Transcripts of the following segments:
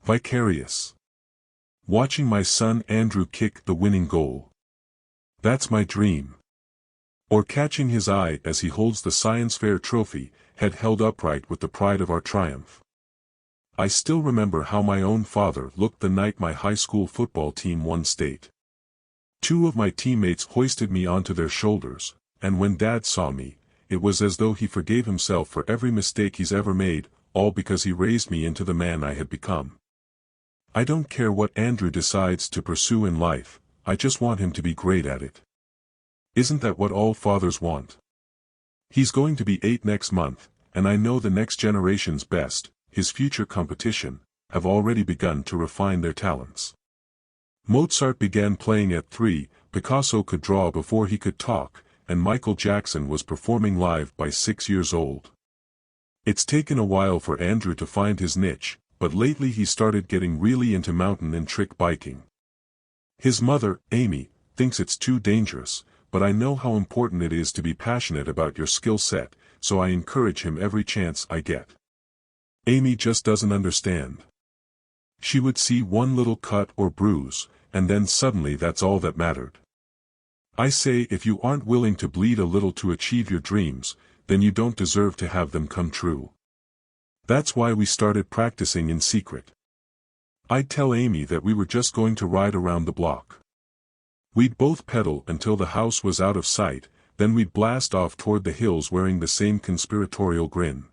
Vicarious. Watching my son Andrew kick the winning goal. That's my dream. Or catching his eye as he holds the science fair trophy, head held upright with the pride of our triumph. I still remember how my own father looked the night my high school football team won state. 2 of my teammates hoisted me onto their shoulders, and when Dad saw me, it was as though he forgave himself for every mistake he's ever made, all because he raised me into the man I had become. I don't care what Andrew decides to pursue in life, I just want him to be great at it. Isn't that what all fathers want? He's going to be 8 next month, and I know the next generation's best, his future competition, have already begun to refine their talents. Mozart began playing at 3, Picasso could draw before he could talk, and Michael Jackson was performing live by 6 years old. It's taken a while for Andrew to find his niche, but lately he started getting really into mountain and trick biking. His mother, Amy, thinks it's too dangerous, but I know how important it is to be passionate about your skill set, so I encourage him every chance I get. Amy just doesn't understand. She would see one little cut or bruise, and then suddenly that's all that mattered. I say if you aren't willing to bleed a little to achieve your dreams, then you don't deserve to have them come true. That's why we started practicing in secret. I'd tell Amy that we were just going to ride around the block. We'd both pedal until the house was out of sight, then we'd blast off toward the hills wearing the same conspiratorial grin.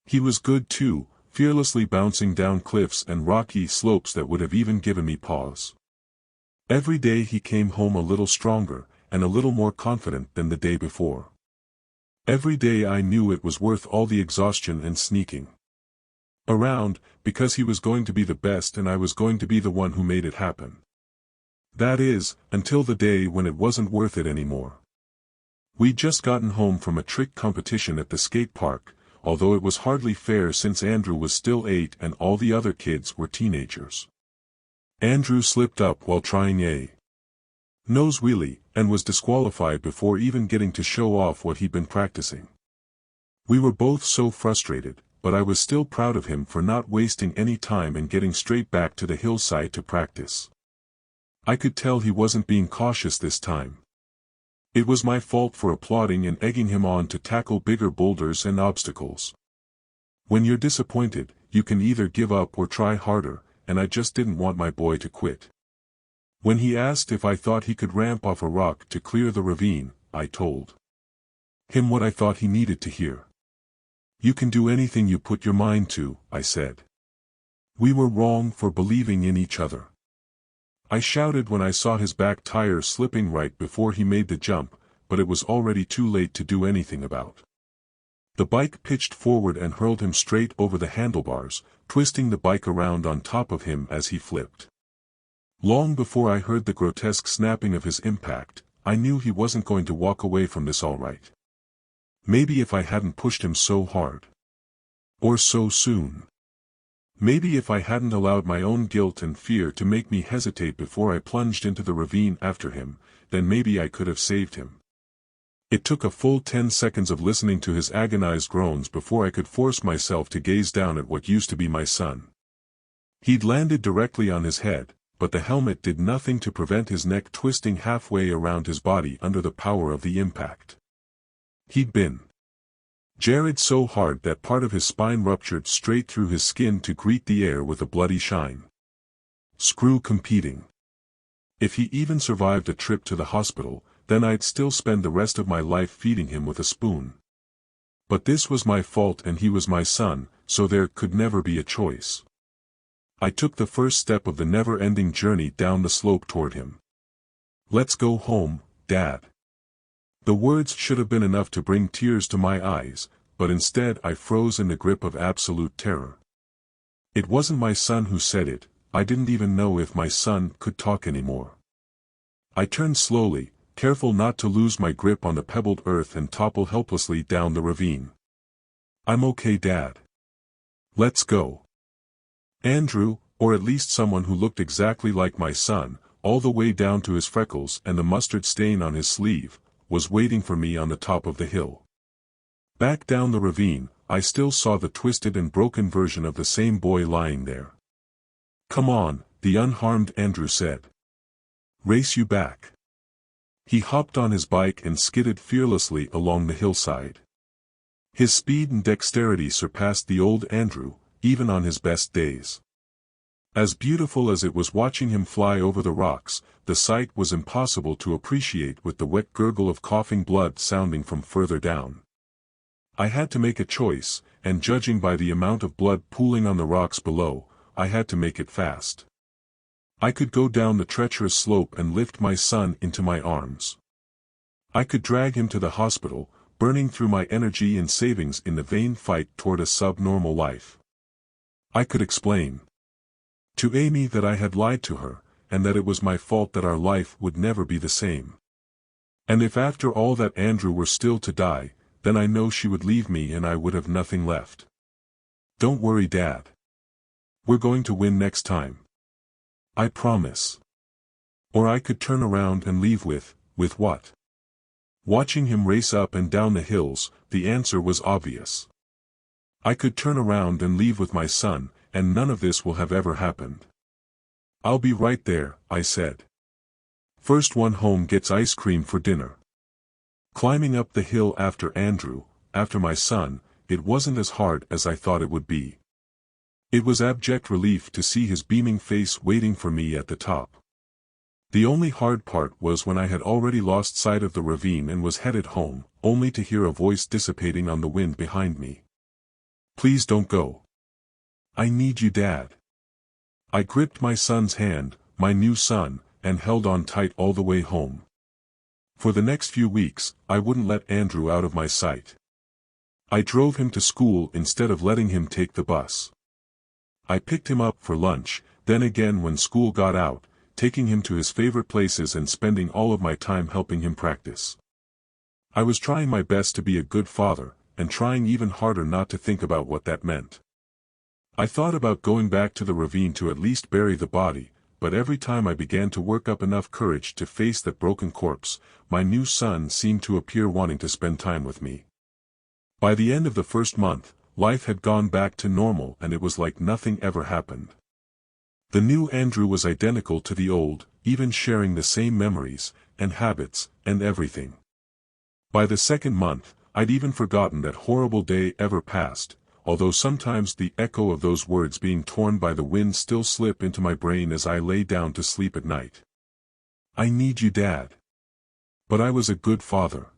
He was good too, fearlessly bouncing down cliffs and rocky slopes that would have even given me pause. Every day he came home a little stronger, and a little more confident than the day before. Every day I knew it was worth all the exhaustion and sneaking around, because he was going to be the best and I was going to be the one who made it happen. That is, until the day when it wasn't worth it anymore. We'd just gotten home from a trick competition at the skate park, although it was hardly fair since Andrew was still 8 and all the other kids were teenagers. Andrew slipped up while trying a nose wheelie, and was disqualified before even getting to show off what he'd been practicing. We were both so frustrated, but I was still proud of him for not wasting any time and getting straight back to the hillside to practice. I could tell he wasn't being cautious this time. It was my fault for applauding and egging him on to tackle bigger boulders and obstacles. When you're disappointed, you can either give up or try harder, and I just didn't want my boy to quit. When he asked if I thought he could ramp off a rock to clear the ravine, I told him what I thought he needed to hear. You can do anything you put your mind to, I said. We were wrong for believing in each other. I shouted when I saw his back tire slipping right before he made the jump, but it was already too late to do anything about. The bike pitched forward and hurled him straight over the handlebars, twisting the bike around on top of him as he flipped. Long before I heard the grotesque snapping of his impact, I knew he wasn't going to walk away from this all right. Maybe if I hadn't pushed him so hard. Or so soon. Maybe if I hadn't allowed my own guilt and fear to make me hesitate before I plunged into the ravine after him, then maybe I could have saved him. It took a full 10 seconds of listening to his agonized groans before I could force myself to gaze down at what used to be my son. He'd landed directly on his head, but the helmet did nothing to prevent his neck twisting halfway around his body under the power of the impact. He'd been jarred so hard that part of his spine ruptured straight through his skin to greet the air with a bloody shine. Screw competing. If he even survived a trip to the hospital, then I'd still spend the rest of my life feeding him with a spoon. But this was my fault and he was my son, so there could never be a choice. I took the first step of the never-ending journey down the slope toward him. Let's go home, Dad. The words should have been enough to bring tears to my eyes, but instead I froze in the grip of absolute terror. It wasn't my son who said it, I didn't even know if my son could talk anymore. I turned slowly, careful not to lose my grip on the pebbled earth and topple helplessly down the ravine. I'm okay, Dad. Let's go. Andrew, or at least someone who looked exactly like my son, all the way down to his freckles and the mustard stain on his sleeve, was waiting for me on the top of the hill. Back down the ravine, I still saw the twisted and broken version of the same boy lying there. "Come on," the unharmed Andrew said. "Race you back." He hopped on his bike and skidded fearlessly along the hillside. His speed and dexterity surpassed the old Andrew, even on his best days. As beautiful as it was watching him fly over the rocks, the sight was impossible to appreciate with the wet gurgle of coughing blood sounding from further down. I had to make a choice, and judging by the amount of blood pooling on the rocks below, I had to make it fast. I could go down the treacherous slope and lift my son into my arms. I could drag him to the hospital, burning through my energy and savings in the vain fight toward a subnormal life. I could explain to Amy that I had lied to her, and that it was my fault that our life would never be the same. And if after all that Andrew were still to die, then I know she would leave me and I would have nothing left. "Don't worry, Dad. We're going to win next time. I promise." Or I could turn around and leave with what? Watching him race up and down the hills, the answer was obvious. I could turn around and leave with my son, and none of this will have ever happened. "I'll be right there," I said. First one home gets ice cream for dinner. Climbing up the hill after Andrew, after my son, it wasn't as hard as I thought it would be. It was abject relief to see his beaming face waiting for me at the top. The only hard part was when I had already lost sight of the ravine and was headed home, only to hear a voice dissipating on the wind behind me. "Please don't go. I need you, Dad." I gripped my son's hand, my new son, and held on tight all the way home. For the next few weeks, I wouldn't let Andrew out of my sight. I drove him to school instead of letting him take the bus. I picked him up for lunch, then again when school got out, taking him to his favorite places and spending all of my time helping him practice. I was trying my best to be a good father, and trying even harder not to think about what that meant. I thought about going back to the ravine to at least bury the body, but every time I began to work up enough courage to face that broken corpse, my new son seemed to appear wanting to spend time with me. By the end of the first month, life had gone back to normal and it was like nothing ever happened. The new Andrew was identical to the old, even sharing the same memories, and habits, and everything. By the second month, I'd even forgotten that horrible day ever passed, although sometimes the echo of those words being torn by the wind still slip into my brain as I lay down to sleep at night. "I need you, Dad." But I was a good father.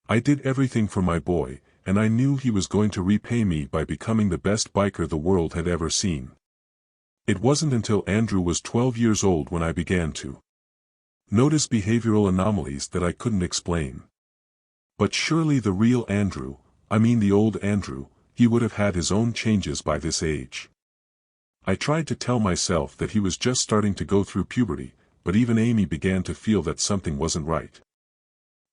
I did everything for my boy, and I knew he was going to repay me by becoming the best biker the world had ever seen. It wasn't until Andrew was 12 years old when I began to notice behavioral anomalies that I couldn't explain. But surely the real Andrew, I mean the old Andrew, he would have had his own changes by this age. I tried to tell myself that he was just starting to go through puberty, but even Amy began to feel that something wasn't right.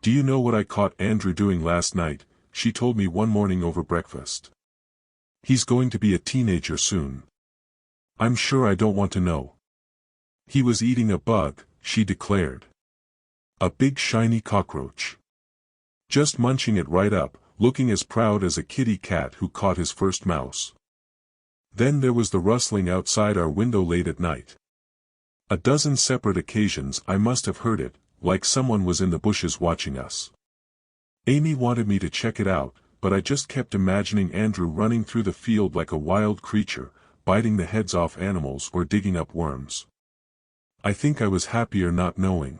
"Do you know what I caught Andrew doing last night?" she told me one morning over breakfast. "He's going to be a teenager soon." "I'm sure I don't want to know." "He was eating a bug," she declared. "A big shiny cockroach. Just munching it right up, looking as proud as a kitty cat who caught his first mouse." Then there was the rustling outside our window late at night. A dozen separate occasions I must have heard it, like someone was in the bushes watching us. Amy wanted me to check it out, but I just kept imagining Andrew running through the field like a wild creature, biting the heads off animals or digging up worms. I think I was happier not knowing.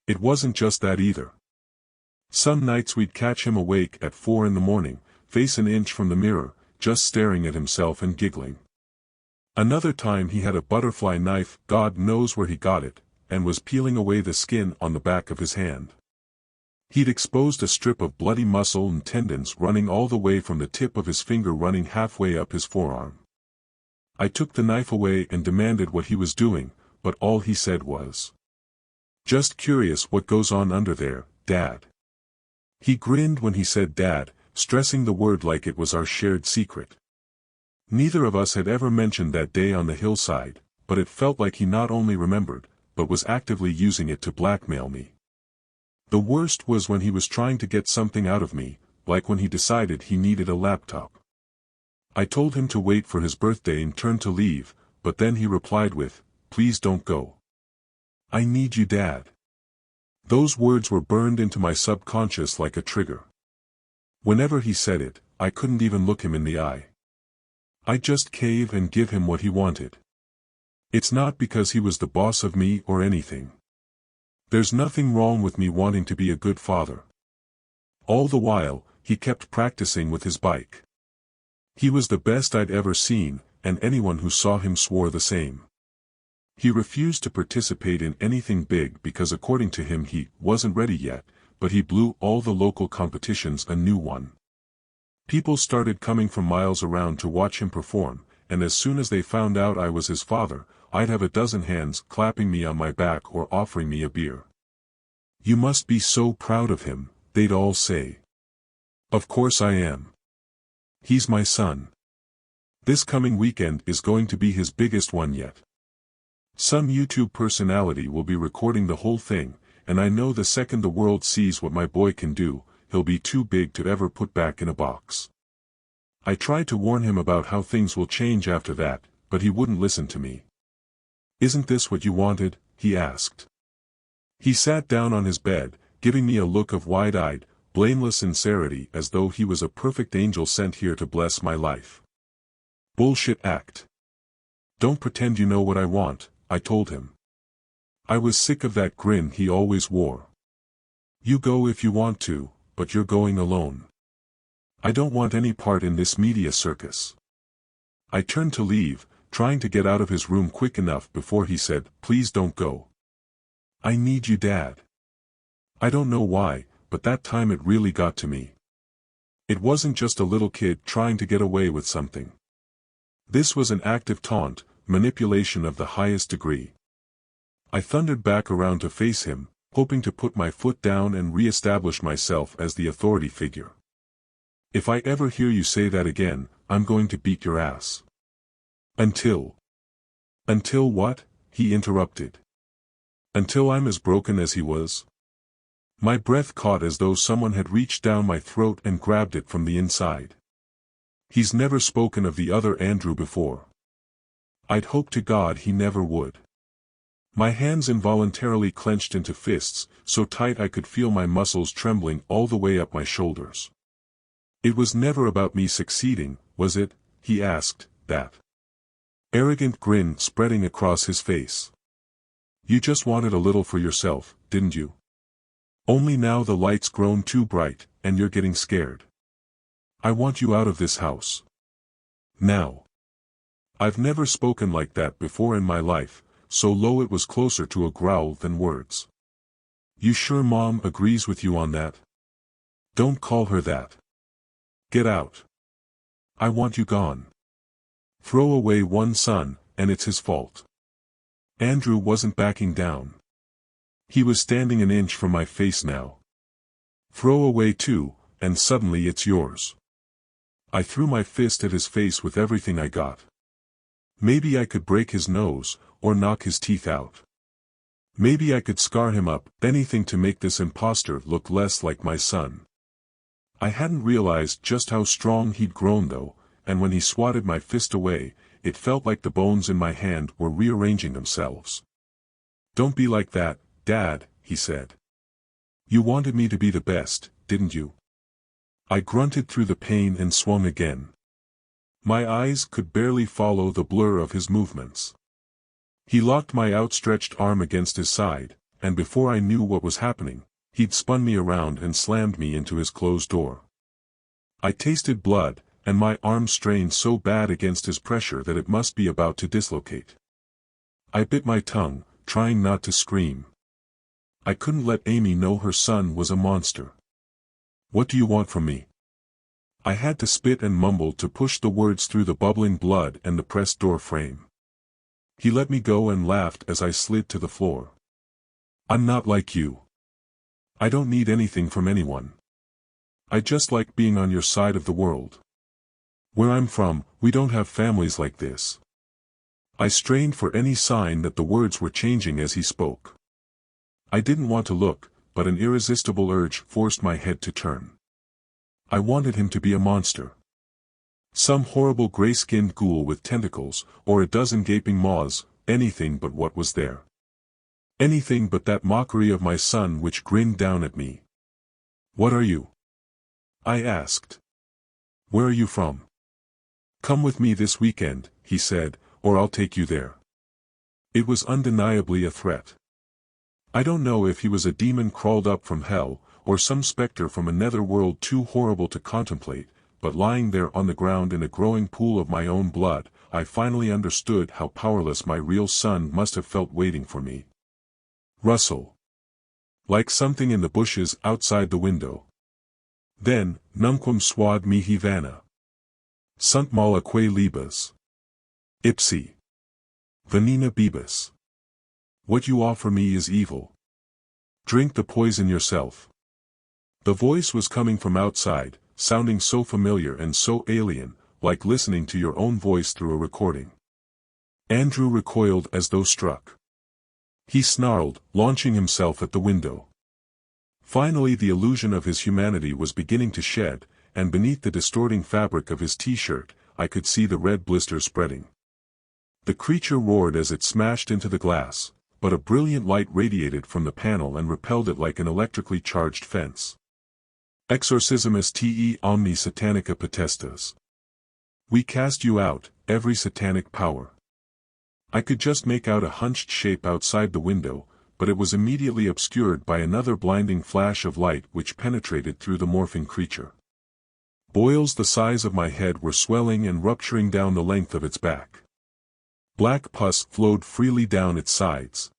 It wasn't just that either. Some nights we'd catch him awake at 4 in the morning, face an inch from the mirror, just staring at himself and giggling. Another time he had a butterfly knife, God knows where he got it, and was peeling away the skin on the back of his hand. He'd exposed a strip of bloody muscle and tendons running all the way from the tip of his finger running halfway up his forearm. I took the knife away and demanded what he was doing, but all he said was, "Just curious what goes on under there, Dad." He grinned when he said Dad, stressing the word like it was our shared secret. Neither of us had ever mentioned that day on the hillside, but it felt like he not only remembered, but was actively using it to blackmail me. The worst was when he was trying to get something out of me, like when he decided he needed a laptop. I told him to wait for his birthday and turned to leave, but then he replied with, "Please don't go. I need you, Dad." Those words were burned into my subconscious like a trigger. Whenever he said it, I couldn't even look him in the eye. I'd just cave and give him what he wanted. It's not because he was the boss of me or anything. There's nothing wrong with me wanting to be a good father. All the while, he kept practicing with his bike. He was the best I'd ever seen, and anyone who saw him swore the same. He refused to participate in anything big because according to him he wasn't ready yet, but he blew all the local competitions a new one. People started coming from miles around to watch him perform, and as soon as they found out I was his father, I'd have a dozen hands clapping me on my back or offering me a beer. "You must be so proud of him," they'd all say. Of course I am. He's my son. This coming weekend is going to be his biggest one yet. Some YouTube personality will be recording the whole thing, and I know the second the world sees what my boy can do, he'll be too big to ever put back in a box. I tried to warn him about how things will change after that, but he wouldn't listen to me. "Isn't this what you wanted?" he asked. He sat down on his bed, giving me a look of wide-eyed, blameless sincerity as though he was a perfect angel sent here to bless my life. "Bullshit act. Don't pretend you know what I want," I told him. I was sick of that grin he always wore. "You go if you want to, but you're going alone. I don't want any part in this media circus." I turned to leave, trying to get out of his room quick enough before he said, "Please don't go. I need you, Dad." I don't know why, but that time it really got to me. It wasn't just a little kid trying to get away with something. This was an active taunt, manipulation of the highest degree. I thundered back around to face him, hoping to put my foot down and re-establish myself as the authority figure. "If I ever hear you say that again, I'm going to beat your ass." Until what?" he interrupted. "Until I'm as broken as he was?" My breath caught as though someone had reached down my throat and grabbed it from the inside. He's never spoken of the other Andrew before. I'd hoped to God he never would. My hands involuntarily clenched into fists, so tight I could feel my muscles trembling all the way up my shoulders. "It was never about me succeeding, was it?" he asked, that arrogant grin spreading across his face. "You just wanted a little for yourself, didn't you? Only now the light's grown too bright, and you're getting scared. I want you out of this house. Now." I've never spoken like that before in my life, so low it was closer to a growl than words. "You sure Mom agrees with you on that? Don't call her that. Get out. I want you gone. Throw away one son, and it's his fault." Andrew wasn't backing down. He was standing an inch from my face now. "Throw away two, and suddenly it's yours." I threw my fist at his face with everything I got. Maybe I could break his nose, or knock his teeth out. Maybe I could scar him up, anything to make this imposter look less like my son. I hadn't realized just how strong he'd grown though, and when he swatted my fist away, it felt like the bones in my hand were rearranging themselves. "Don't be like that, Dad," he said. "You wanted me to be the best, didn't you?" I grunted through the pain and swung again. My eyes could barely follow the blur of his movements. He locked my outstretched arm against his side, and before I knew what was happening, he'd spun me around and slammed me into his closed door. I tasted blood, and my arm strained so bad against his pressure that it must be about to dislocate. I bit my tongue, trying not to scream. I couldn't let Amy know her son was a monster. "What do you want from me?" I had to spit and mumble to push the words through the bubbling blood and the pressed door frame. He let me go and laughed as I slid to the floor. "I'm not like you. I don't need anything from anyone. I just like being on your side of the world. Where I'm from, we don't have families like this." I strained for any sign that the words were changing as he spoke. I didn't want to look, but an irresistible urge forced my head to turn. I wanted him to be a monster. Some horrible gray-skinned ghoul with tentacles, or a dozen gaping maws, anything but what was there. Anything but that mockery of my son which grinned down at me. "What are you?" I asked. "Where are you from?" "Come with me this weekend," he said, "or I'll take you there." It was undeniably a threat. I don't know if he was a demon crawled up from hell, or some specter from a nether world too horrible to contemplate, but lying there on the ground in a growing pool of my own blood, I finally understood how powerless my real son must have felt waiting for me. Rustle. Like something in the bushes outside the window. Then, nunquam suad mihi vana. Sunt mala que libas. Ipsi. Venina bibus. What you offer me is evil. Drink the poison yourself. The voice was coming from outside, sounding so familiar and so alien, like listening to your own voice through a recording. Andrew recoiled as though struck. He snarled, launching himself at the window. Finally the illusion of his humanity was beginning to shed, and beneath the distorting fabric of his t-shirt, I could see the red blister spreading. The creature roared as it smashed into the glass, but a brilliant light radiated from the panel and repelled it like an electrically charged fence. Exorcismus te omni satanica potestas. We cast you out, every satanic power. I could just make out a hunched shape outside the window, but it was immediately obscured by another blinding flash of light which penetrated through the morphing creature. Boils the size of my head were swelling and rupturing down the length of its back. Black pus flowed freely down its sides.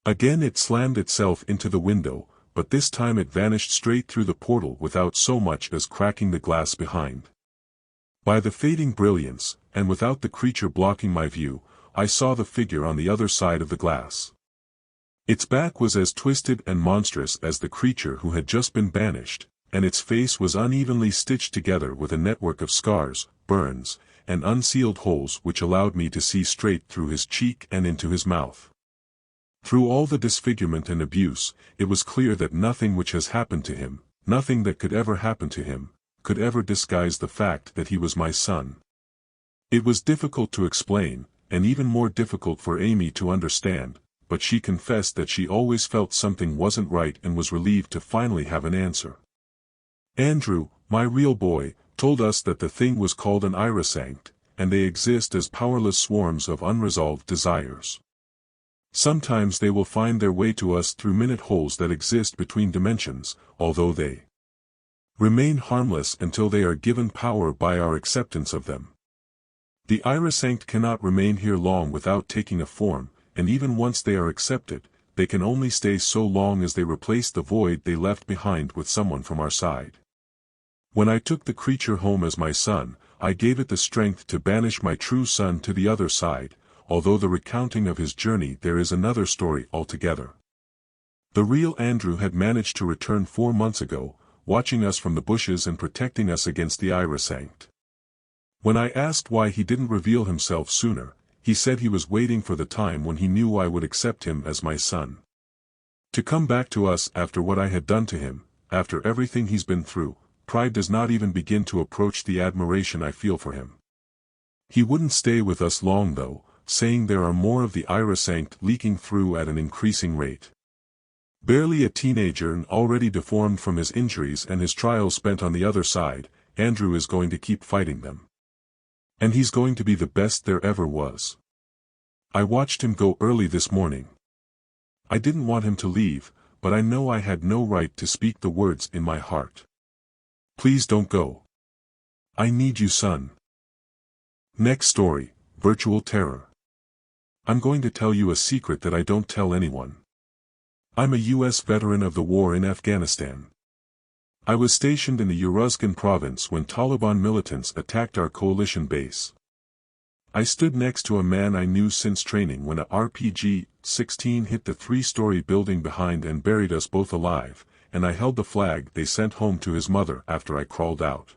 Again it slammed itself into the window, but this time it vanished straight through the portal without so much as cracking the glass behind. By the fading brilliance, and without the creature blocking my view, I saw the figure on the other side of the glass. Its back was as twisted and monstrous as the creature who had just been banished, and its face was unevenly stitched together with a network of scars, burns, and unsealed holes which allowed me to see straight through his cheek and into his mouth. Through all the disfigurement and abuse, it was clear that nothing which has happened to him, nothing that could ever happen to him, could ever disguise the fact that he was my son. It was difficult to explain, and even more difficult for Amy to understand, but she confessed that she always felt something wasn't right and was relieved to finally have an answer. Andrew, my real boy, told us that the thing was called an irisanct, and they exist as powerless swarms of unresolved desires. Sometimes they will find their way to us through minute holes that exist between dimensions, although they remain harmless until they are given power by our acceptance of them. The irisanct cannot remain here long without taking a form, and even once they are accepted, they can only stay so long as they replace the void they left behind with someone from our side. When I took the creature home as my son, I gave it the strength to banish my true son to the other side, although the recounting of his journey there is another story altogether. The real Andrew had managed to return 4 months ago, watching us from the bushes and protecting us against the irisanct. When I asked why he didn't reveal himself sooner, he said he was waiting for the time when he knew I would accept him as my son. To come back to us after what I had done to him, after everything he's been through, pride does not even begin to approach the admiration I feel for him. He wouldn't stay with us long though, saying there are more of the irisanct leaking through at an increasing rate. Barely a teenager and already deformed from his injuries and his trials spent on the other side, Andrew is going to keep fighting them. And he's going to be the best there ever was. I watched him go early this morning. I didn't want him to leave, but I know I had no right to speak the words in my heart. Please don't go. I need you, son. Next story, Virtual Terror. I'm going to tell you a secret that I don't tell anyone. I'm a U.S. veteran of the war in Afghanistan. I was stationed in the Uruzgan province when Taliban militants attacked our coalition base. I stood next to a man I knew since training when a RPG-16 hit the 3-story building behind and buried us both alive, and I held the flag they sent home to his mother after I crawled out.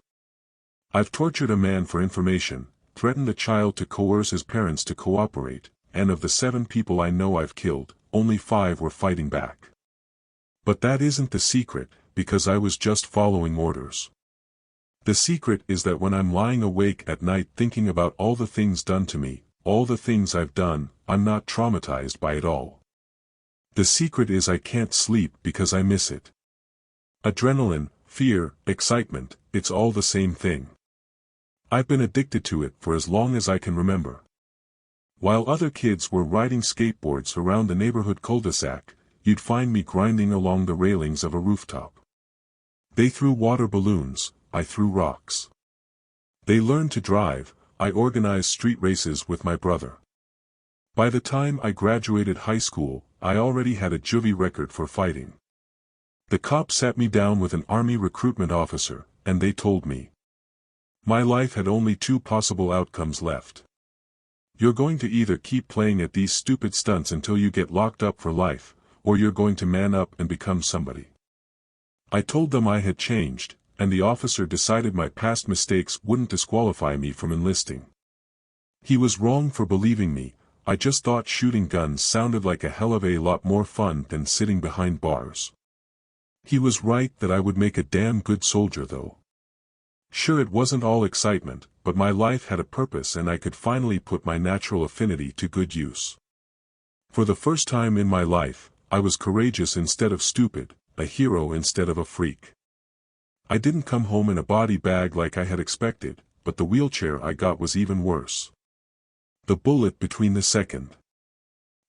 I've tortured a man for information, threatened a child to coerce his parents to cooperate, and of the 7 people I know I've killed, only 5 were fighting back. But that isn't the secret, because I was just following orders. The secret is that when I'm lying awake at night thinking about all the things done to me, all the things I've done, I'm not traumatized by it all. The secret is I can't sleep because I miss it. Adrenaline, fear, excitement, it's all the same thing. I've been addicted to it for as long as I can remember. While other kids were riding skateboards around the neighborhood cul-de-sac, you'd find me grinding along the railings of a rooftop. They threw water balloons, I threw rocks. They learned to drive, I organized street races with my brother. By the time I graduated high school, I already had a juvie record for fighting. The cop sat me down with an army recruitment officer, and they told me. My life had only two possible outcomes left. You're going to either keep playing at these stupid stunts until you get locked up for life, or you're going to man up and become somebody. I told them I had changed, and the officer decided my past mistakes wouldn't disqualify me from enlisting. He was wrong for believing me. I just thought shooting guns sounded like a hell of a lot more fun than sitting behind bars. He was right that I would make a damn good soldier though. Sure, it wasn't all excitement, but my life had a purpose and I could finally put my natural affinity to good use. For the first time in my life, I was courageous instead of stupid, a hero instead of a freak. I didn't come home in a body bag like I had expected, but the wheelchair I got was even worse. The bullet between the second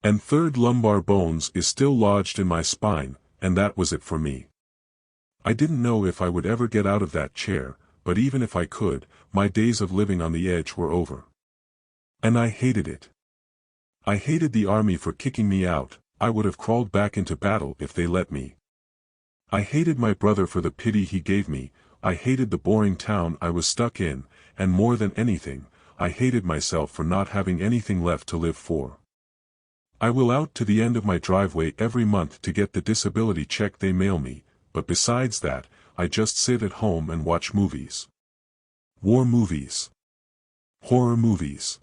and third lumbar bones is still lodged in my spine, and that was it for me. I didn't know if I would ever get out of that chair, but even if I could, my days of living on the edge were over. And I hated it. I hated the army for kicking me out. I would have crawled back into battle if they let me. I hated my brother for the pity he gave me, I hated the boring town I was stuck in, and more than anything, I hated myself for not having anything left to live for. I will out to the end of my driveway every month to get the disability check they mail me, but besides that, I just sit at home and watch movies. War movies. Horror movies.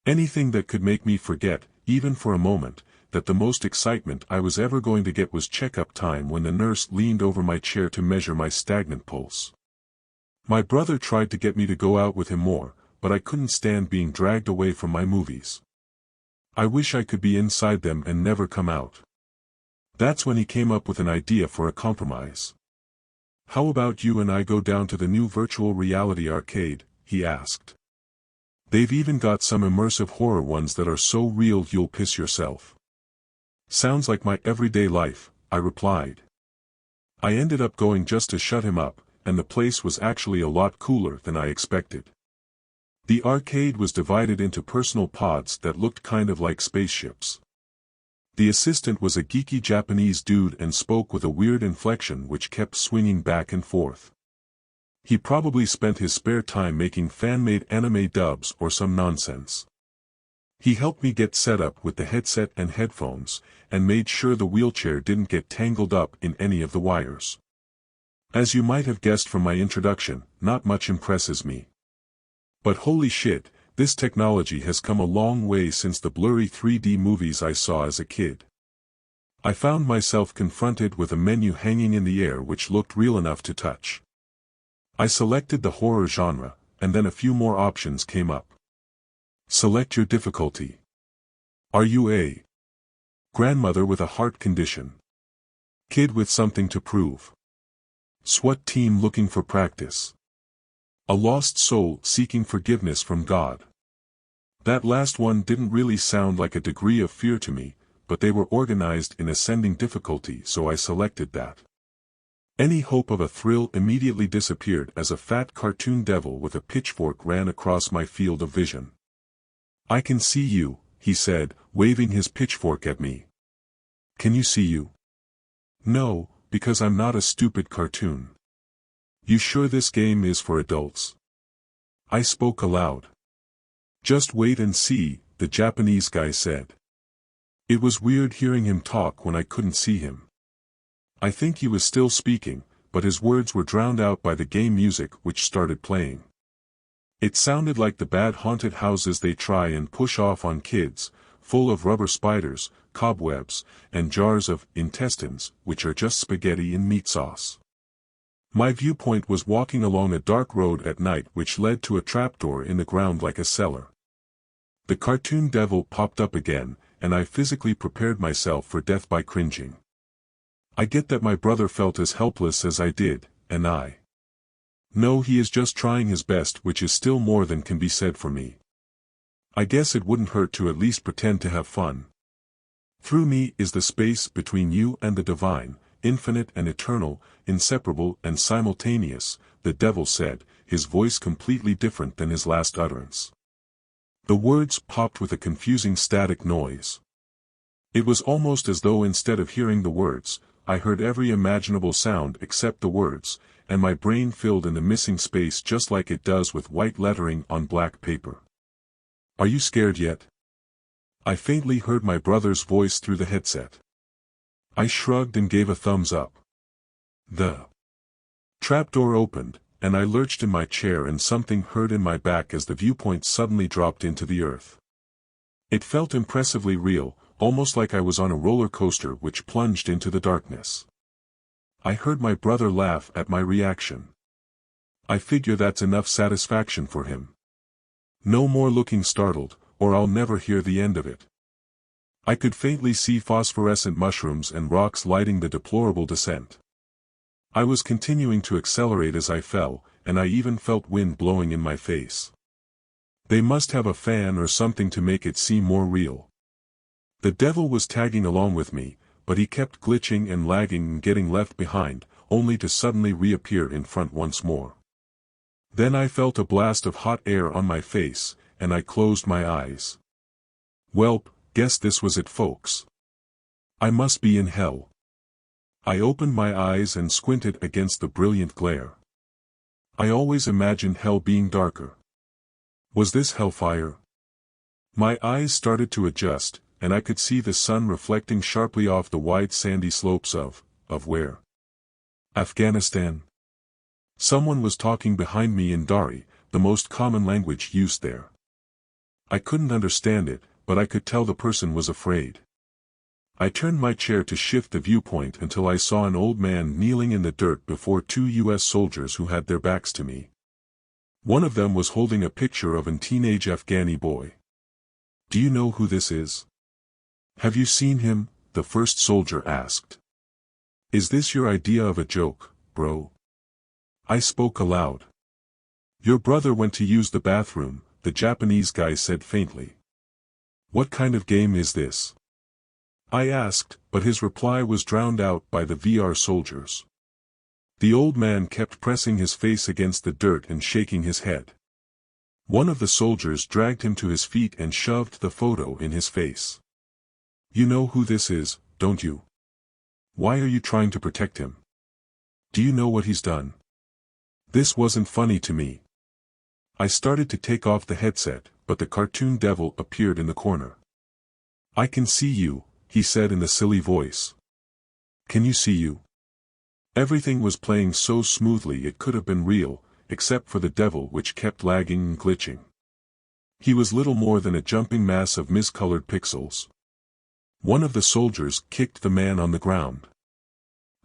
Anything that could make me forget, even for a moment, that the most excitement I was ever going to get was checkup time when the nurse leaned over my chair to measure my stagnant pulse. My brother tried to get me to go out with him more, but I couldn't stand being dragged away from my movies. I wish I could be inside them and never come out. That's when he came up with an idea for a compromise. How about you and I go down to the new virtual reality arcade, he asked. They've even got some immersive horror ones that are so real you'll piss yourself. Sounds like my everyday life, I replied. I ended up going just to shut him up, and the place was actually a lot cooler than I expected. The arcade was divided into personal pods that looked kind of like spaceships. The assistant was a geeky Japanese dude and spoke with a weird inflection which kept swinging back and forth. He probably spent his spare time making fan-made anime dubs or some nonsense. He helped me get set up with the headset and headphones, and made sure the wheelchair didn't get tangled up in any of the wires. As you might have guessed from my introduction, not much impresses me. But holy shit, this technology has come a long way since the blurry 3D movies I saw as a kid. I found myself confronted with a menu hanging in the air which looked real enough to touch. I selected the horror genre, and then a few more options came up. Select your difficulty. Are you a grandmother with a heart condition? Kid with something to prove? SWAT team looking for practice? A lost soul seeking forgiveness from God? That last one didn't really sound like a degree of fear to me, but they were organized in ascending difficulty, so I selected that. Any hope of a thrill immediately disappeared as a fat cartoon devil with a pitchfork ran across my field of vision. I can see you, he said, waving his pitchfork at me. Can you see you? No, because I'm not a stupid cartoon. You sure this game is for adults? I spoke aloud. Just wait and see, the Japanese guy said. It was weird hearing him talk when I couldn't see him. I think he was still speaking, but his words were drowned out by the game music which started playing. It sounded like the bad haunted houses they try and push off on kids, full of rubber spiders, cobwebs, and jars of intestines, which are just spaghetti in meat sauce. My viewpoint was walking along a dark road at night which led to a trapdoor in the ground like a cellar. The cartoon devil popped up again, and I physically prepared myself for death by cringing. I get that my brother felt as helpless as I did, and I know he is just trying his best, which is still more than can be said for me. I guess it wouldn't hurt to at least pretend to have fun. Through me is the space between you and the divine, infinite and eternal, inseparable and simultaneous, the devil said, his voice completely different than his last utterance. The words popped with a confusing static noise. It was almost as though instead of hearing the words, I heard every imaginable sound except the words, and my brain filled in the missing space just like it does with white lettering on black paper. Are you scared yet? I faintly heard my brother's voice through the headset. I shrugged and gave a thumbs up. The trapdoor opened, and I lurched in my chair and something hurt in my back as the viewpoint suddenly dropped into the earth. It felt impressively real, almost like I was on a roller coaster which plunged into the darkness. I heard my brother laugh at my reaction. I figure that's enough satisfaction for him. No more looking startled, or I'll never hear the end of it. I could faintly see phosphorescent mushrooms and rocks lighting the deplorable descent. I was continuing to accelerate as I fell, and I even felt wind blowing in my face. They must have a fan or something to make it seem more real. The devil was tagging along with me, but he kept glitching and lagging and getting left behind, only to suddenly reappear in front once more. Then I felt a blast of hot air on my face, and I closed my eyes. Welp, guess this was it, folks. I must be in hell. I opened my eyes and squinted against the brilliant glare. I always imagined hell being darker. Was this hellfire? My eyes started to adjust, and I could see the sun reflecting sharply off the wide sandy slopes of where? Afghanistan? Someone was talking behind me in Dari, the most common language used there. I couldn't understand it, but I could tell the person was afraid. I turned my chair to shift the viewpoint until I saw an old man kneeling in the dirt before 2 U.S. soldiers who had their backs to me. One of them was holding a picture of a teenage Afghani boy. Do you know who this is? Have you seen him? The first soldier asked. Is this your idea of a joke, bro? I spoke aloud. Your brother went to use the bathroom, the Japanese guy said faintly. What kind of game is this? I asked, but his reply was drowned out by the VR soldiers. The old man kept pressing his face against the dirt and shaking his head. One of the soldiers dragged him to his feet and shoved the photo in his face. You know who this is, don't you? Why are you trying to protect him? Do you know what he's done? This wasn't funny to me. I started to take off the headset, but the cartoon devil appeared in the corner. I can see you, he said in a silly voice. Can you see you? Everything was playing so smoothly it could have been real, except for the devil which kept lagging and glitching. He was little more than a jumping mass of miscolored pixels. One of the soldiers kicked the man on the ground.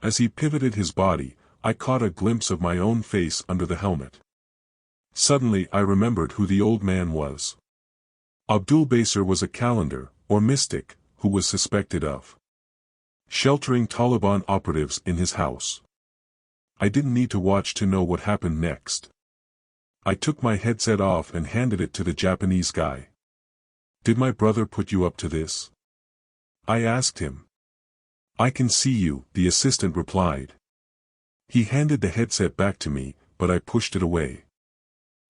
As he pivoted his body, I caught a glimpse of my own face under the helmet. Suddenly I remembered who the old man was. Abdul Basir was a calendar, or mystic, who was suspected of sheltering Taliban operatives in his house. I didn't need to watch to know what happened next. I took my headset off and handed it to the Japanese guy. Did my brother put you up to this? I asked him. I can see you, the assistant replied. He handed the headset back to me, but I pushed it away.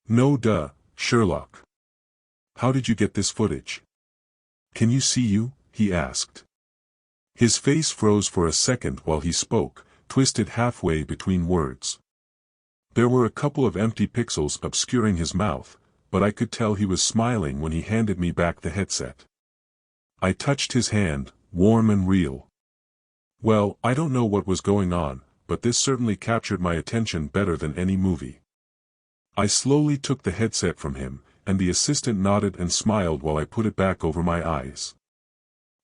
No duh, Sherlock. How did you get this footage? Can you see you? He asked. His face froze for a second while he spoke, twisted halfway between words. There were a couple of empty pixels obscuring his mouth, but I could tell he was smiling when he handed me back the headset. I touched his hand, warm and real. Well, I don't know what was going on, but this certainly captured my attention better than any movie. I slowly took the headset from him, and the assistant nodded and smiled while I put it back over my eyes.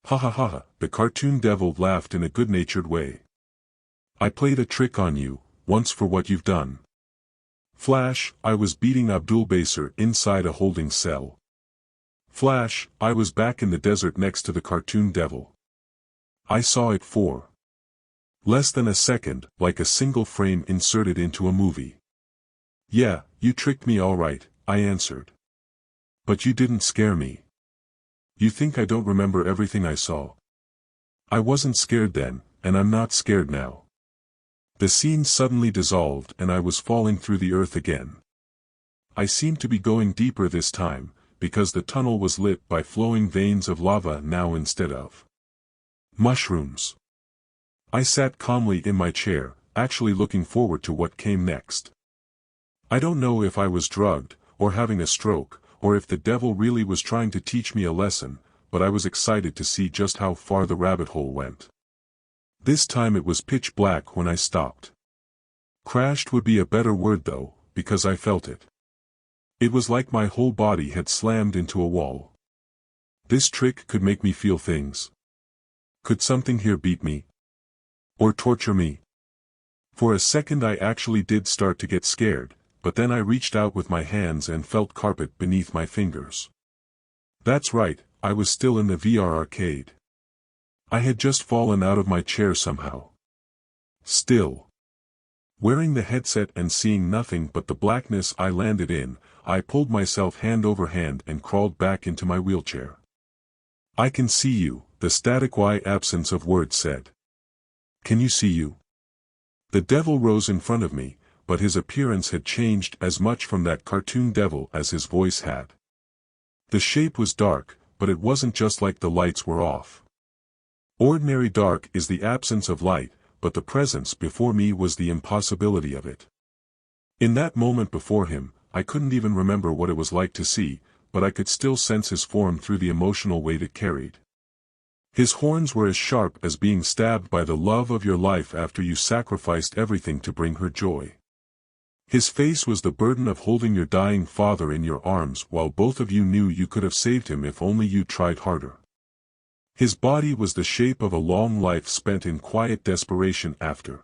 Ha ha ha, the cartoon devil laughed in a good-natured way. I played a trick on you, once for what you've done. Flash, I was beating Abdul Basir inside a holding cell. Flash, I was back in the desert next to the cartoon devil. I saw it for less than a second, like a single frame inserted into a movie. Yeah, you tricked me all right, I answered. But you didn't scare me. You think I don't remember everything I saw? I wasn't scared then, and I'm not scared now. The scene suddenly dissolved and I was falling through the earth again. I seemed to be going deeper this time, because the tunnel was lit by flowing veins of lava now instead of mushrooms. I sat calmly in my chair, actually looking forward to what came next. I don't know if I was drugged, or having a stroke, or if the devil really was trying to teach me a lesson, but I was excited to see just how far the rabbit hole went. This time it was pitch black when I stopped. Crashed would be a better word though, because I felt it. It was like my whole body had slammed into a wall. This trick could make me feel things. Could something here beat me? Or torture me? For a second I actually did start to get scared, but then I reached out with my hands and felt carpet beneath my fingers. That's right, I was still in the VR arcade. I had just fallen out of my chair somehow. Still wearing the headset and seeing nothing but the blackness I landed in, I pulled myself hand over hand and crawled back into my wheelchair. I can see you, the static absence of words said. Can you see you? The devil rose in front of me, but his appearance had changed as much from that cartoon devil as his voice had. The shape was dark, but it wasn't just like the lights were off. Ordinary dark is the absence of light, but the presence before me was the impossibility of it. In that moment before him, I couldn't even remember what it was like to see, but I could still sense his form through the emotional weight it carried. His horns were as sharp as being stabbed by the love of your life after you sacrificed everything to bring her joy. His face was the burden of holding your dying father in your arms while both of you knew you could have saved him if only you tried harder. His body was the shape of a long life spent in quiet desperation after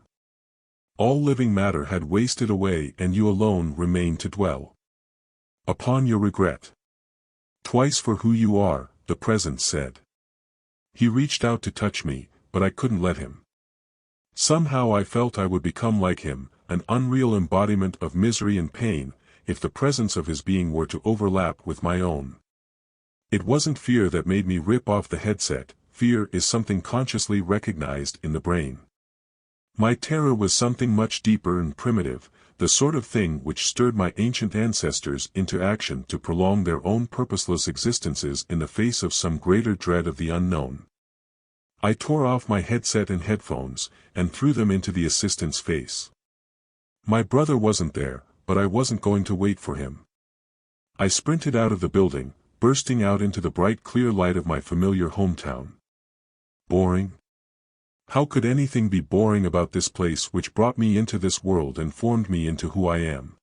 all living matter had wasted away and you alone remained to dwell upon your regret. Twice for who you are, the present said. He reached out to touch me, but I couldn't let him. Somehow I felt I would become like him, an unreal embodiment of misery and pain, if the presence of his being were to overlap with my own. It wasn't fear that made me rip off the headset, fear is something consciously recognized in the brain. My terror was something much deeper and primitive, the sort of thing which stirred my ancient ancestors into action to prolong their own purposeless existences in the face of some greater dread of the unknown. I tore off my headset and headphones, and threw them into the assistant's face. My brother wasn't there, but I wasn't going to wait for him. I sprinted out of the building, bursting out into the bright clear light of my familiar hometown. Boring? How could anything be boring about this place which brought me into this world and formed me into who I am?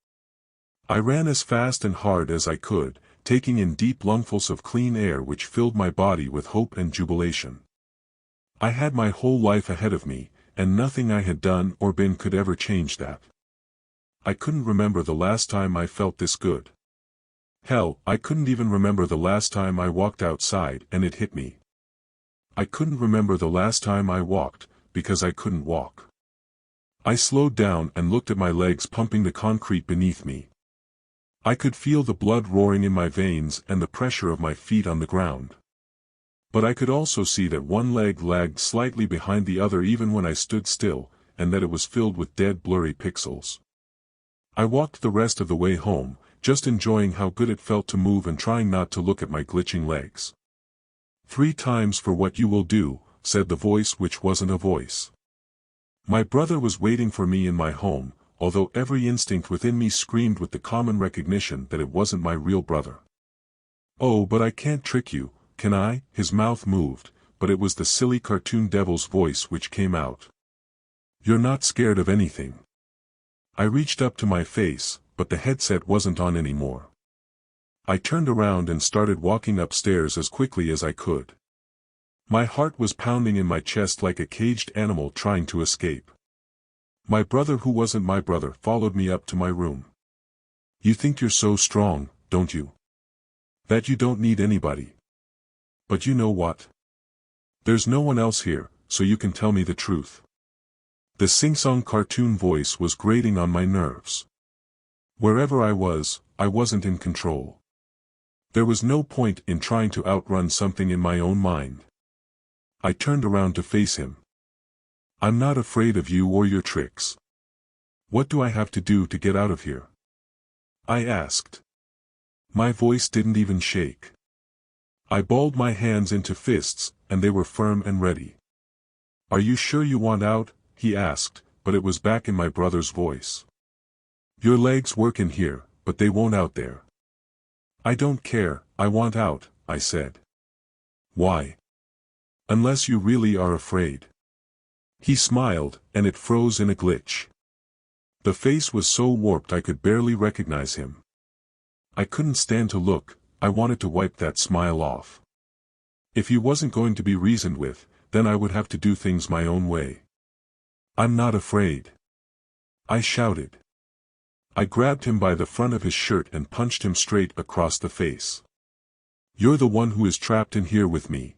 I ran as fast and hard as I could, taking in deep lungfuls of clean air which filled my body with hope and jubilation. I had my whole life ahead of me, and nothing I had done or been could ever change that. I couldn't remember the last time I felt this good. Hell, I couldn't even remember the last time I walked outside and it hit me. I couldn't remember the last time I walked, because I couldn't walk. I slowed down and looked at my legs pumping the concrete beneath me. I could feel the blood roaring in my veins and the pressure of my feet on the ground. But I could also see that one leg lagged slightly behind the other even when I stood still, and that it was filled with dead blurry pixels. I walked the rest of the way home, just enjoying how good it felt to move and trying not to look at my glitching legs. 3 times for what you will do, said the voice which wasn't a voice. My brother was waiting for me in my home, although every instinct within me screamed with the common recognition that it wasn't my real brother. Oh, but I can't trick you, can I? His mouth moved, but it was the silly cartoon devil's voice which came out. You're not scared of anything. I reached up to my face, but the headset wasn't on anymore. I turned around and started walking upstairs as quickly as I could. My heart was pounding in my chest like a caged animal trying to escape. My brother who wasn't my brother followed me up to my room. You think you're so strong, don't you? That you don't need anybody. But you know what? There's no one else here, so you can tell me the truth. The sing-song cartoon voice was grating on my nerves. Wherever I wasn't in control. There was no point in trying to outrun something in my own mind. I turned around to face him. I'm not afraid of you or your tricks. What do I have to do to get out of here? I asked. My voice didn't even shake. I balled my hands into fists, and they were firm and ready. Are you sure you want out? He asked, but it was back in my brother's voice. Your legs work in here, but they won't out there. I don't care, I want out, I said. Why? Unless you really are afraid. He smiled, and it froze in a glitch. The face was so warped I could barely recognize him. I couldn't stand to look, I wanted to wipe that smile off. If he wasn't going to be reasoned with, then I would have to do things my own way. I'm not afraid. I shouted. I grabbed him by the front of his shirt and punched him straight across the face. You're the one who is trapped in here with me.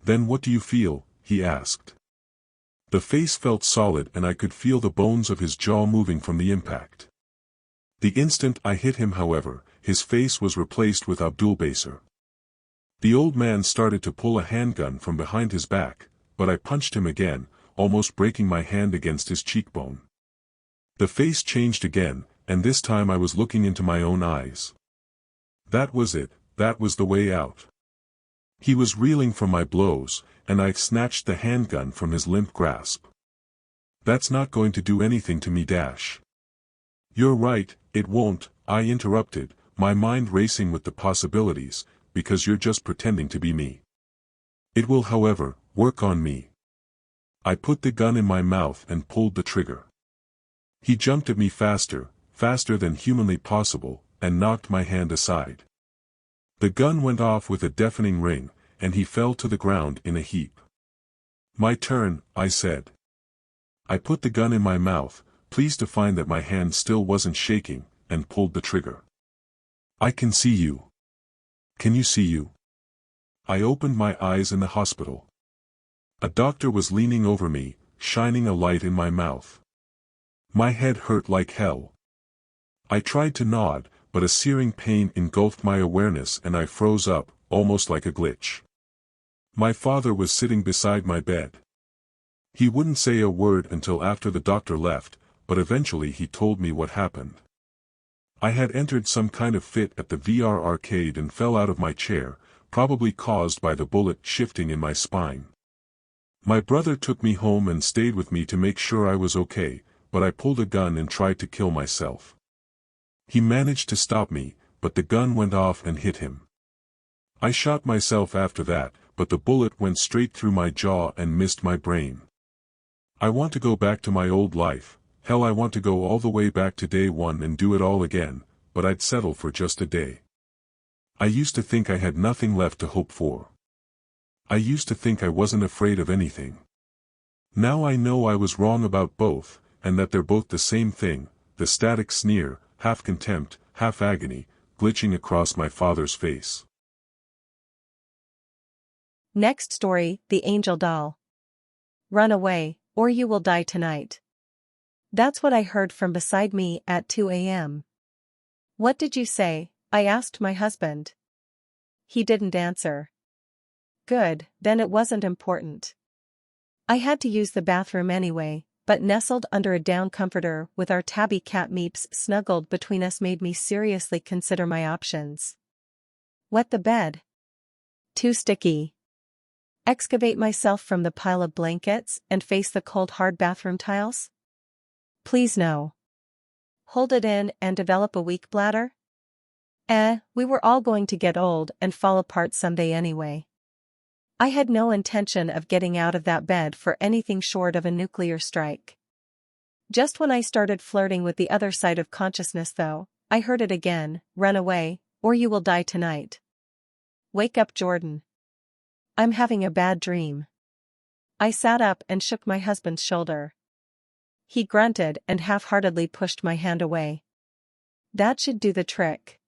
Then what do you feel? He asked. The face felt solid and I could feel the bones of his jaw moving from the impact. The instant I hit him, however, his face was replaced with Abdul Basir. The old man started to pull a handgun from behind his back, but I punched him again, almost breaking my hand against his cheekbone. The face changed again, and this time I was looking into my own eyes. That was it, that was the way out. He was reeling from my blows, and I snatched the handgun from his limp grasp. That's not going to do anything to me. You're right, it won't, I interrupted, my mind racing with the possibilities, because you're just pretending to be me. It will, however, work on me. I put the gun in my mouth and pulled the trigger. He jumped at me faster than humanly possible, and knocked my hand aside. The gun went off with a deafening ring, and he fell to the ground in a heap. My turn, I said. I put the gun in my mouth, pleased to find that my hand still wasn't shaking, and pulled the trigger. I can see you. Can you see you? I opened my eyes in the hospital. A doctor was leaning over me, shining a light in my mouth. My head hurt like hell. I tried to nod, but a searing pain engulfed my awareness and I froze up, almost like a glitch. My father was sitting beside my bed. He wouldn't say a word until after the doctor left, but eventually he told me what happened. I had entered some kind of fit at the VR arcade and fell out of my chair, probably caused by the bullet shifting in my spine. My brother took me home and stayed with me to make sure I was okay, but I pulled a gun and tried to kill myself. He managed to stop me, but the gun went off and hit him. I shot myself after that, but the bullet went straight through my jaw and missed my brain. I want to go back to my old life, hell, I want to go all the way back to day one and do it all again, but I'd settle for just a day. I used to think I had nothing left to hope for. I used to think I wasn't afraid of anything. Now I know I was wrong about both, and that they're both the same thing, the static sneer, half contempt, half agony, glitching across my father's face. Next story, The Angel Doll. Run away, or you will die tonight. That's what I heard from beside me at 2 a.m. What did you say? I asked my husband. He didn't answer. Good, then it wasn't important. I had to use the bathroom anyway, but nestled under a down comforter with our tabby cat Meeps snuggled between us made me seriously consider my options. Wet the bed. Too sticky. Excavate myself from the pile of blankets and face the cold hard bathroom tiles? Please no. Hold it in and develop a weak bladder? We were all going to get old and fall apart someday anyway. I had no intention of getting out of that bed for anything short of a nuclear strike. Just when I started flirting with the other side of consciousness though, I heard it again, run away, or you will die tonight. Wake up, Jordan. I'm having a bad dream. I sat up and shook my husband's shoulder. he grunted and half-heartedly pushed my hand away. That should do the trick.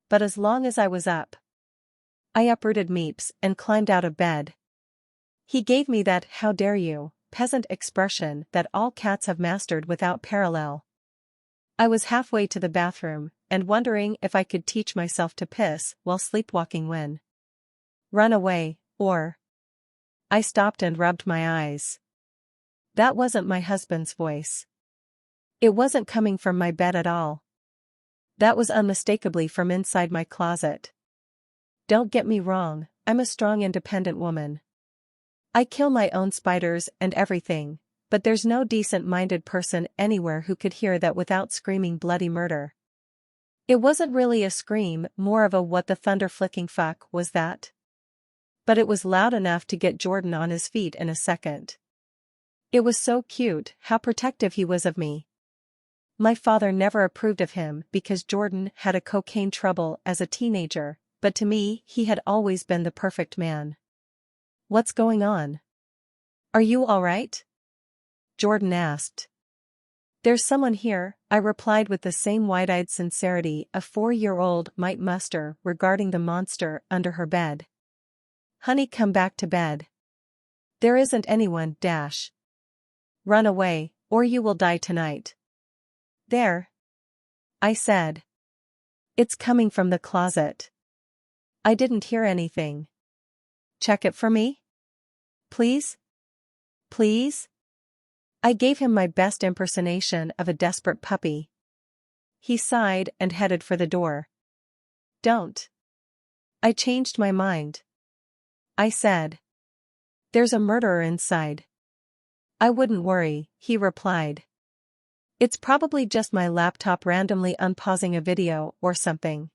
But as long as I was up. I uprooted Meeps and climbed out of bed. He gave me that "how dare you" peasant expression that all cats have mastered without parallel. I was halfway to the bathroom, and wondering if I could teach myself to piss while sleepwalking when run away, or I stopped and rubbed my eyes. That wasn't my husband's voice. It wasn't coming from my bed at all. That was unmistakably from inside my closet. Don't get me wrong, I'm a strong independent woman. I kill my own spiders and everything, but there's no decent-minded person anywhere who could hear that without screaming bloody murder. It wasn't really a scream, more of a "what the thunder-flicking fuck was that?" But it was loud enough to get Jordan on his feet in a second. It was so cute how protective he was of me. My father never approved of him because Jordan had a cocaine trouble as a teenager, but to me he had always been the perfect man. "What's going on? Are you all right?" Jordan asked. "There's someone here," I replied with the same wide-eyed sincerity a 4-year-old might muster regarding the monster under her bed. "Honey, come back to bed. There isn't anyone, dash. Run away, or you will die tonight." "There," I said. "It's coming from the closet." "I didn't hear anything." "Check it for me? Please? Please?" I gave him my best impersonation of a desperate puppy. He sighed and headed for the door. "Don't." I changed my mind. I said. "There's a murderer inside." "I wouldn't worry," he replied. "It's probably just my laptop randomly unpausing a video or something.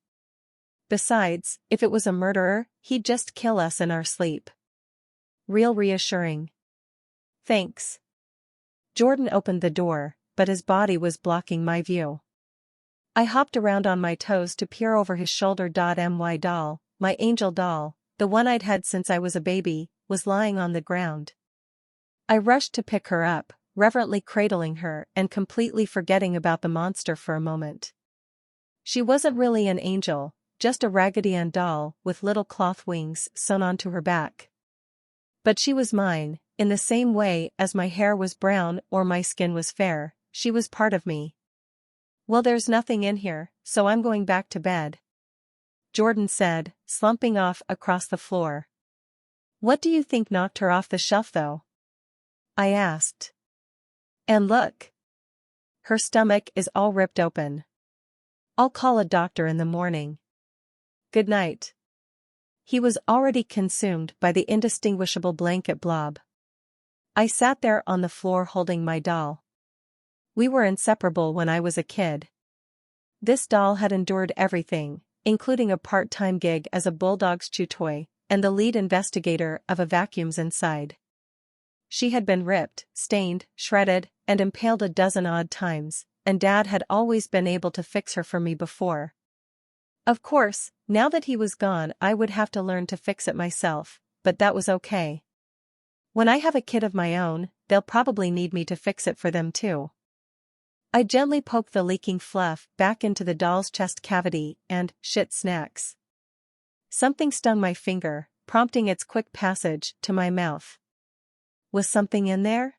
Besides, if it was a murderer, he'd just kill us in our sleep." Real reassuring. "Thanks." Jordan opened the door, but his body was blocking my view. I hopped around on my toes to peer over his shoulder. My doll, my angel doll, the one I'd had since I was a baby, was lying on the ground. I rushed to pick her up, reverently cradling her and completely forgetting about the monster for a moment. She wasn't really an angel, just a Raggedy Ann doll with little cloth wings sewn onto her back. But she was mine, in the same way as my hair was brown or my skin was fair. She was part of me. "Well, there's nothing in here, so I'm going back to bed," Jordan said, slumping off across the floor. "What do you think knocked her off the shelf though?" I asked. "And look. Her stomach is all ripped open. I'll call a doctor in the morning. Good night." He was already consumed by the indistinguishable blanket blob. I sat there on the floor holding my doll. We were inseparable when I was a kid. This doll had endured everything, including a part-time gig as a bulldog's chew toy, and the lead investigator of a Vacuums Inside. She had been ripped, stained, shredded, and impaled a dozen odd times, and Dad had always been able to fix her for me before. Of course, now that he was gone I would have to learn to fix it myself, but that was okay. When I have a kid of my own, they'll probably need me to fix it for them too. I gently poked the leaking fluff back into the doll's chest cavity and, shit snacks. Something stung my finger, prompting its quick passage to my mouth. Was something in there?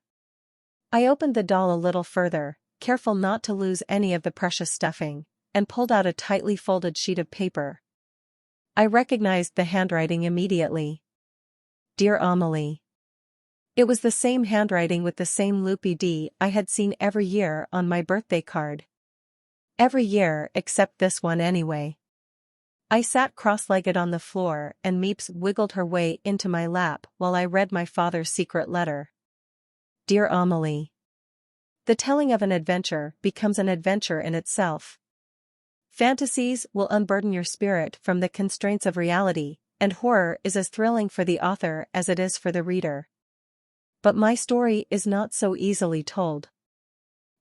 I opened the doll a little further, careful not to lose any of the precious stuffing, and pulled out a tightly folded sheet of paper. I recognized the handwriting immediately. "Dear Amelie." It was the same handwriting with the same loopy D I had seen every year on my birthday card. Every year except this one anyway. I sat cross-legged on the floor and Meeps wiggled her way into my lap while I read my father's secret letter. Dear Amelie. The telling of an adventure becomes an adventure in itself. Fantasies will unburden your spirit from the constraints of reality, and horror is as thrilling for the author as it is for the reader. But my story is not so easily told.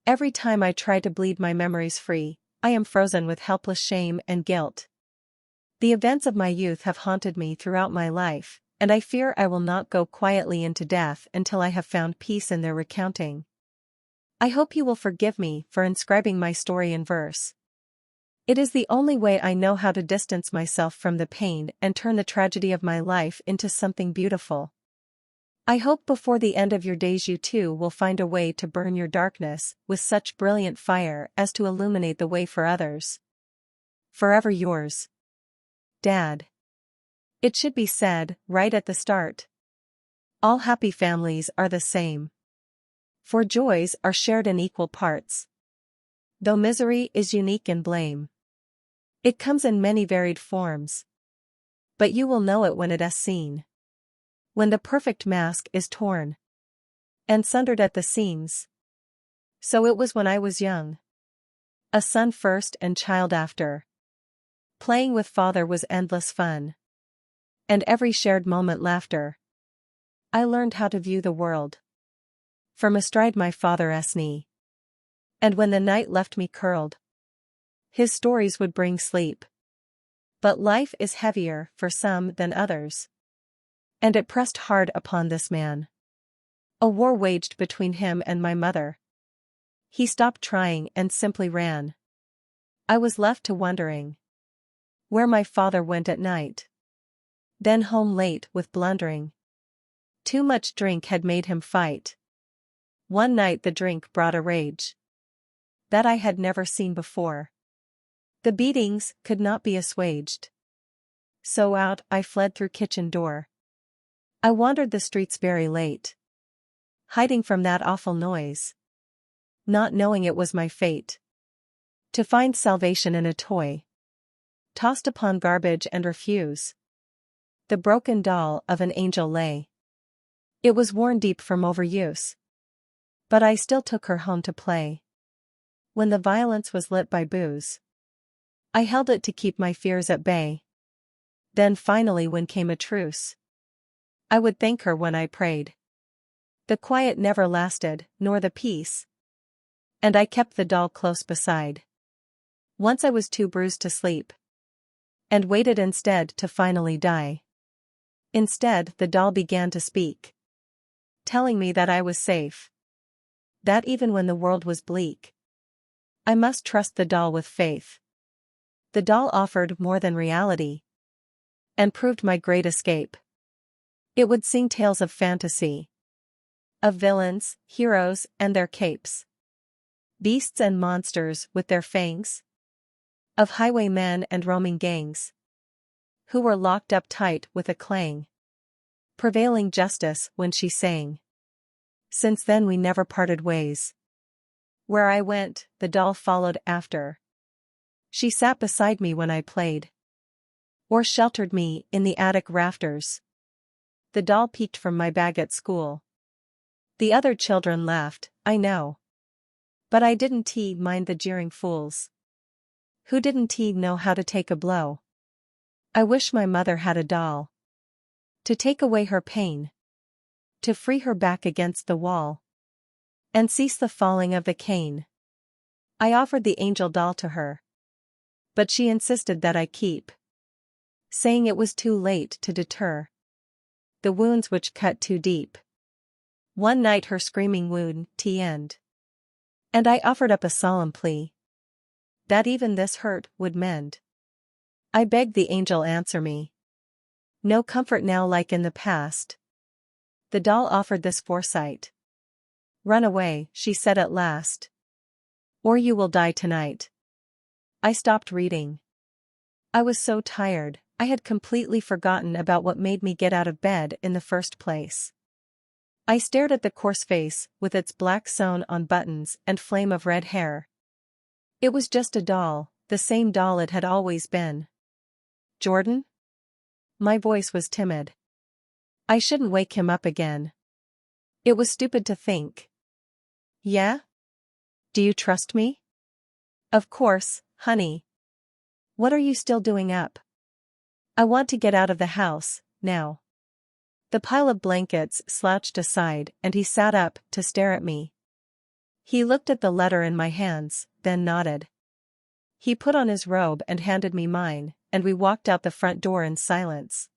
Every time I try to bleed my memories free, I am frozen with helpless shame and guilt. The events of my youth have haunted me throughout my life, and I fear I will not go quietly into death until I have found peace in their recounting. I hope you will forgive me for inscribing my story in verse. It is the only way I know how to distance myself from the pain and turn the tragedy of my life into something beautiful. I hope before the end of your days you too will find a way to burn your darkness with such brilliant fire as to illuminate the way for others. Forever yours, Dad. It should be said, right at the start. All happy families are the same. For joys are shared in equal parts. Though misery is unique in blame. It comes in many varied forms. But you will know it when it is seen. When the perfect mask is torn. And sundered at the seams. So it was when I was young. A son first and child after. Playing with father was endless fun. And every shared moment laughter. I learned how to view the world. From astride my father's knee. And when the night left me curled. His stories would bring sleep. But life is heavier for some than others. And it pressed hard upon this man. A war waged between him and my mother. He stopped trying and simply ran. I was left to wondering where my father went at night. Then home late with blundering. Too much drink had made him fight. One night the drink brought a rage that I had never seen before. The beatings could not be assuaged. So out I fled through kitchen door. I wandered the streets very late. Hiding from that awful noise. Not knowing it was my fate. To find salvation in a toy. Tossed upon garbage and refuse. The broken doll of an angel lay. It was worn deep from overuse. But I still took her home to play. When the violence was lit by booze. I held it to keep my fears at bay. Then finally when came a truce. I would thank her when I prayed. The quiet never lasted, nor the peace. And I kept the doll close beside. Once I was too bruised to sleep. And waited instead to finally die. Instead the doll began to speak. Telling me that I was safe. That even when the world was bleak. I must trust the doll with faith. The doll offered more than reality. And proved my great escape. It would sing tales of fantasy. Of villains, heroes, and their capes. Beasts and monsters with their fangs. Of highwaymen and roaming gangs. Who were locked up tight with a clang. Prevailing justice when she sang. Since then we never parted ways. Where I went, the doll followed after. She sat beside me when I played. Or sheltered me in the attic rafters. The doll peeked from my bag at school. The other children laughed, I know. But I didn't mind the jeering fools. Who didn't know how to take a blow. I wish my mother had a doll. To take away her pain. To free her back against the wall. And cease the falling of the cane. I offered the angel doll to her. But she insisted that I keep. Saying it was too late to deter. The wounds which cut too deep. One night her screaming wound end. And I offered up a solemn plea. That even this hurt would mend. I begged the angel answer me. No comfort now like in the past. The doll offered this foresight. Run away, she said at last. Or you will die tonight. I stopped reading. I was so tired, I had completely forgotten about what made me get out of bed in the first place. I stared at the coarse face with its black sewn-on buttons and flame of red hair. It was just a doll, the same doll it had always been. Jordan? My voice was timid. I shouldn't wake him up again. It was stupid to think. Yeah? Do you trust me? Of course, honey. What are you still doing up? I want to get out of the house, now. The pile of blankets slouched aside and he sat up to stare at me. He looked at the letter in my hands, then nodded. He put on his robe and handed me mine, and we walked out the front door in silence.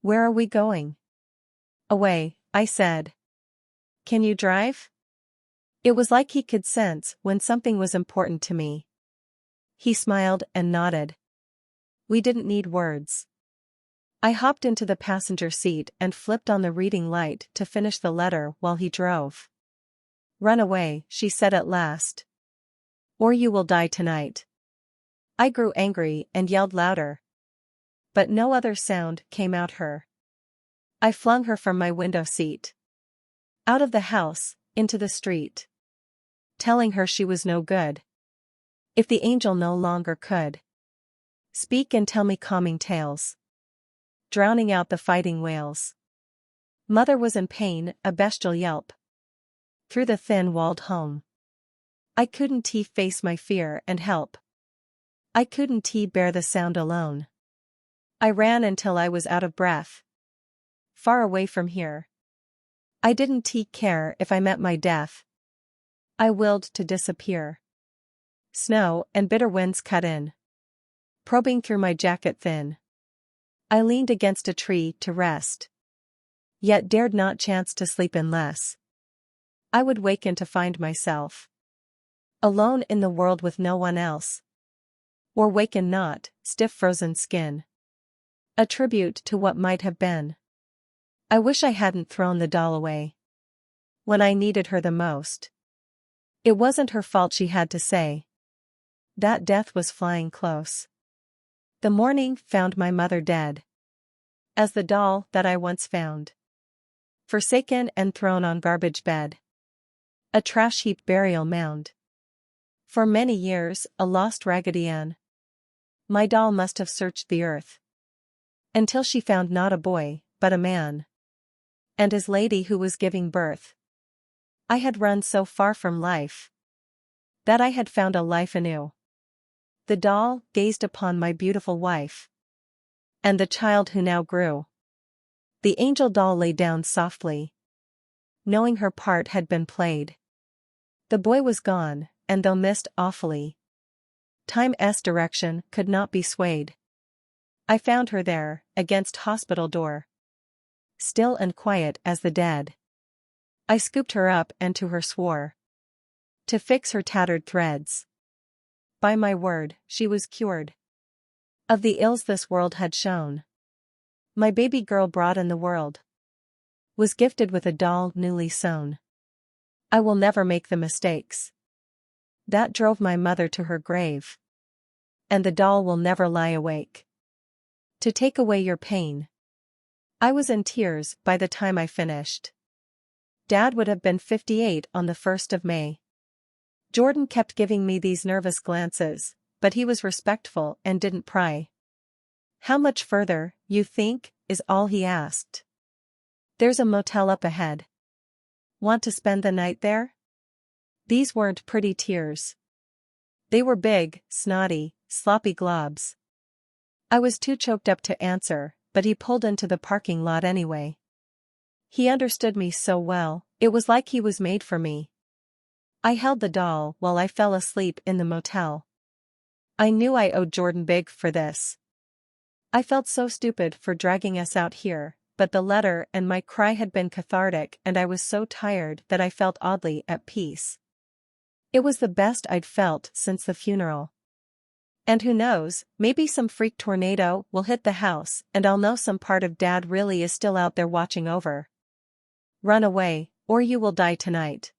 Where are we going? Away, I said. Can you drive? It was like he could sense when something was important to me. He smiled and nodded. We didn't need words. I hopped into the passenger seat and flipped on the reading light to finish the letter while he drove. Run away, she said at last. Or you will die tonight. I grew angry and yelled louder. But no other sound came out her. I flung her from my window seat. Out of the house, into the street. Telling her she was no good. If the angel no longer could speak and tell me calming tales, drowning out the fighting wails. Mother was in pain, a bestial yelp. Through the thin-walled home. I couldn't face my fear and help. I couldn't bear the sound alone. I ran until I was out of breath. Far away from here. I didn't care if I met my death. I willed to disappear. Snow and bitter winds cut in, probing through my jacket thin. I leaned against a tree to rest, yet dared not chance to sleep unless I would waken to find myself alone in the world with no one else. Or waken not, stiff frozen skin. A tribute to what might have been. I wish I hadn't thrown the doll away when I needed her the most. It wasn't her fault, she had to say. That death was flying close. The morning found my mother dead, as the doll that I once found, forsaken and thrown on garbage bed. A trash heap burial mound. For many years, a lost Raggedy Ann. My doll must have searched the earth until she found not a boy, but a man, and his lady who was giving birth. I had run so far from life that I had found a life anew. The doll gazed upon my beautiful wife and the child who now grew. The angel doll lay down softly, knowing her part had been played. The boy was gone, and though missed awfully, time's direction could not be swayed. I found her there, against hospital door, still and quiet as the dead. I scooped her up and to her swore to fix her tattered threads. By my word, she was cured of the ills this world had shown. My baby girl brought in the world was gifted with a doll newly sewn. I will never make the mistakes that drove my mother to her grave. And the doll will never lie awake to take away your pain. I was in tears by the time I finished. Dad would have been 58 on the 1st of May. Jordan kept giving me these nervous glances, but he was respectful and didn't pry. How much further, you think, is all he asked. There's a motel up ahead. Want to spend the night there? These weren't pretty tears. They were big, snotty, sloppy globs. I was too choked up to answer, but he pulled into the parking lot anyway. He understood me so well, it was like he was made for me. I held the doll while I fell asleep in the motel. I knew I owed Jordan big for this. I felt so stupid for dragging us out here, but the letter and my cry had been cathartic and I was so tired that I felt oddly at peace. It was the best I'd felt since the funeral. And who knows, maybe some freak tornado will hit the house and I'll know some part of Dad really is still out there watching over. Run away, or you will die tonight.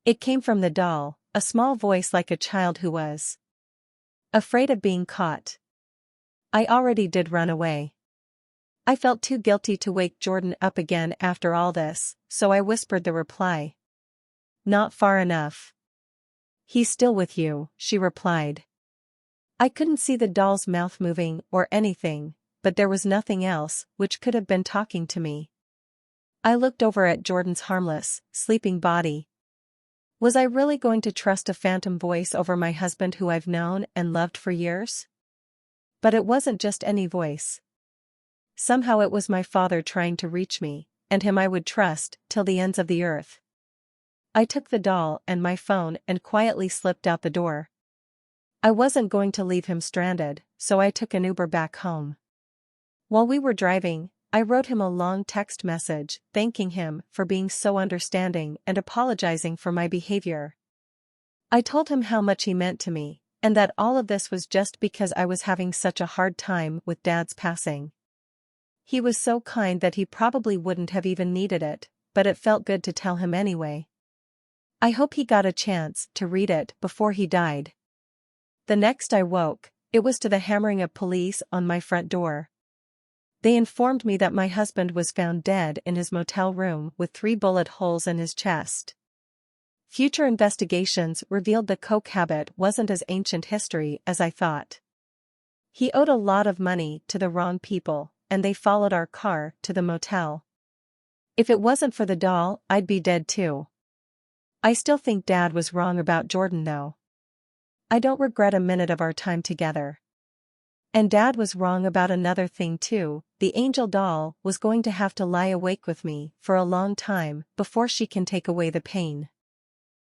It came from the doll, a small voice like a child who was afraid of being caught. I already did run away. I felt too guilty to wake Jordan up again after all this, so I whispered the reply. Not far enough. He's still with you, she replied. I couldn't see the doll's mouth moving or anything, but there was nothing else which could have been talking to me. I looked over at Jordan's harmless, sleeping body. Was I really going to trust a phantom voice over my husband who I've known and loved for years? But it wasn't just any voice. Somehow it was my father trying to reach me, and him I would trust till the ends of the earth. I took the doll and my phone and quietly slipped out the door. I wasn't going to leave him stranded, so I took an Uber back home. While we were driving, I wrote him a long text message, thanking him for being so understanding and apologizing for my behavior. I told him how much he meant to me, and that all of this was just because I was having such a hard time with Dad's passing. He was so kind that he probably wouldn't have even needed it, but it felt good to tell him anyway. I hope he got a chance to read it before he died. The next I woke, it was to the hammering of police on my front door. They informed me that my husband was found dead in his motel room with 3 bullet holes in his chest. Future investigations revealed the coke habit wasn't as ancient history as I thought. He owed a lot of money to the wrong people, and they followed our car to the motel. If it wasn't for the doll, I'd be dead too. I still think Dad was wrong about Jordan though. I don't regret a minute of our time together. And Dad was wrong about another thing too. The angel doll was going to have to lie awake with me for a long time before she can take away the pain.